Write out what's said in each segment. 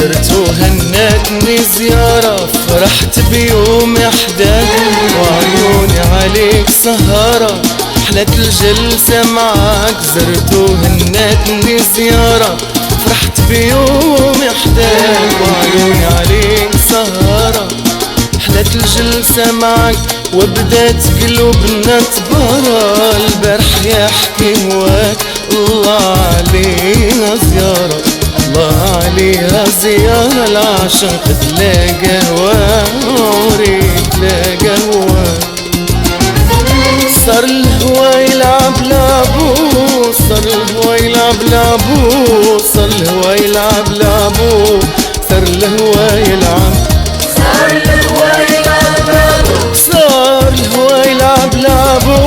زرت وهنتني زيارة، فرحت بيوم احداك وعيوني عليك سهرة، حلت الجلسة معاك. زرت وهنتني زيارة، فرحت بيوم احداك وعيوني عليك سهرة، حلت الجلسة معاك. وبدات قلوبنا تبارى، البارح يحكي هواك. الله عليها زيارة، الله عليها زيارة، العاشق تلاقى هوا، عمري تلاقى هوا. صار الهوا يلعب لعبو، صار الهوا يلعب لعبو، صار الهوا يلعب لعبو، صار الهوا يلعب، صار الهوا يلعب لعبو، صار الهوا يلعب لعبو،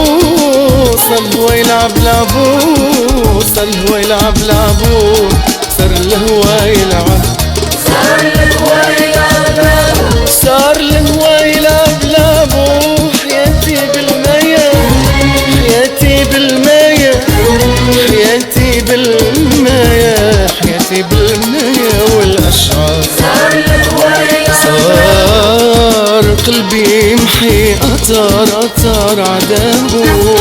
صار الهوا يلعب لعبو، صار الهوا يلعب لعبو، صار الهوا يلعب، صار الهوا يلعب لعبو، صار الهوا يلعب لعبو. حياتي بالمية، حياتي بالمية، حياتي بالمية، حياتي بالمية والأشعار. صار الهوا يلعب لعبو، صار قلبي يمحي أطار أطار عذابه،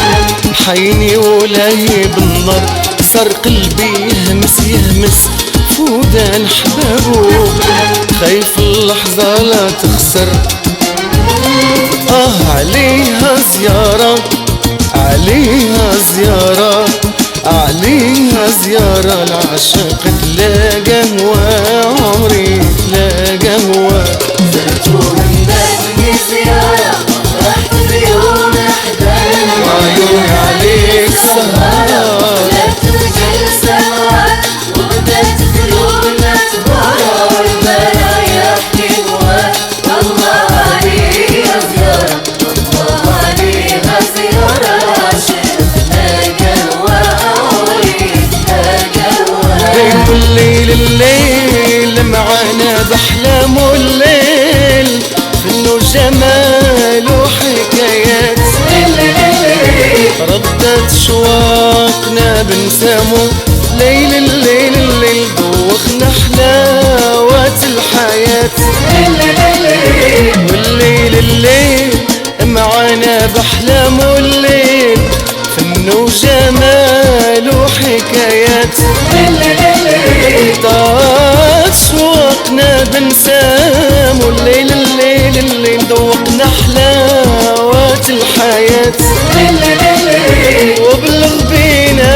محيني ولاهي بالنار. صار قلبي يهمس يهمس فودان حبابه، خايف اللحظة لا تخسر. عليها زيارة، عليها زيارة، عليها زيارة، العاشق تلاقى هوا، عمري تلاقى هوا. زرت وهنتني زيارة، فرحت بيوم احداك وعيوني عليك سهرة، حلت الجلسة معاك. وبدات قلوبنا تبارى، البلا يحكي هواك. الله عليها زيارة، الله عليها زيارة، العاشق تلاقى هوا، عمري تلاقى هوا. بين الليل الليل معانا بأحلام الليل، فنه جمال وحكايات، ردت شواقنا بنسامو. ليل الليل الليل دوخنا حلاوة الحياة، والليل الليل معانا بأحلام الليل، فنه جمال وحكايات. طارت شوقنا بنسامو، الليل الليل الليل ذوقنا حلاوة الحياة. وبلغ بينا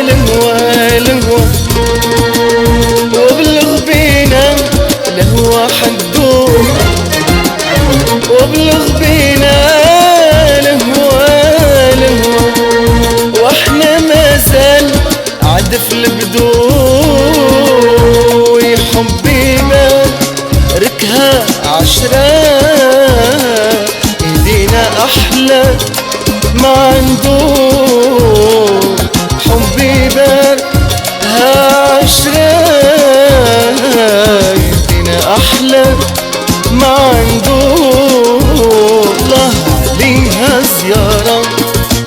الهوى الهوى، وبلغ بينا الهوى حدود، وبلغ بينا الهوى الهوى، واحنا ما زال عدف البدو. حبي باركها عشرة، يهدينا أحلى ما عنده. حبي باركها عشرة، يهدينا أحلى ما عنده. الله عليها زيارة،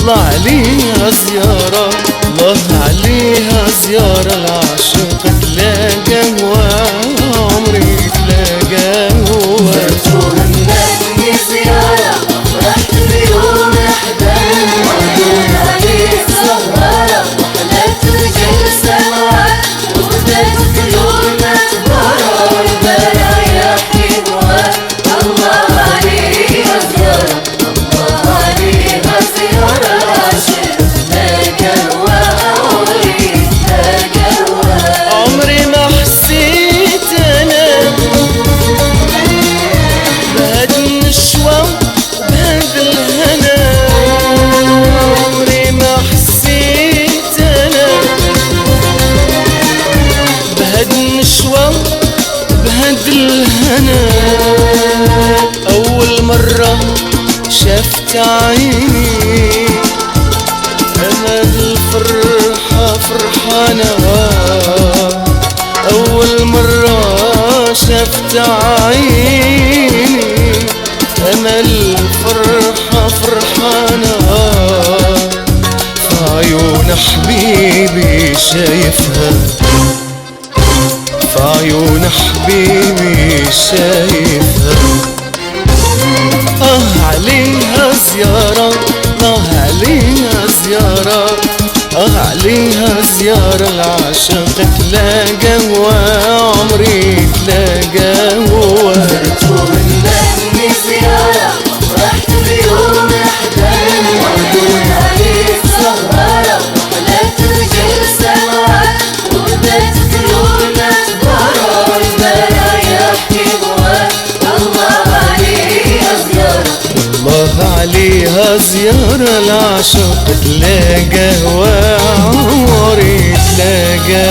الله عليها زيارة، الله عليها زيارة، العاشق تلاقى هوا، عمري تلاقى هوا. زرت وهنتني زيارة، فرحت بيوم احداك وعيوني عليك سهرة، حلت الجلسة معاك. وبدات قلوبنا تبارى، البلا يحكي هواك. الله عليها زيارة، الله عليها زيارة، العاشق تلاقى هوا، عمري تلاقى هوا. مرة شفت عيني أنا بالفرحة فرحانة، أول مرة شفت عيني أنا الفرحة فرحانة، في عيون حبيبي شايفها، في عيون حبيبي شايفها. عليها زيارة، عليها زيارة، عليها زيارة العاشق تلاقى وعمري تلاقى هو. زرته مني زيارة فرحت بيوم أحزان، وعيون عليك سهرة وحلت الجلسة معاك، وبدت قلوبنا تبارى البرايا يحكي بواك. الله عليها زيارة، الله عليها زيارة العاشق تلاقى وعمري تلاقى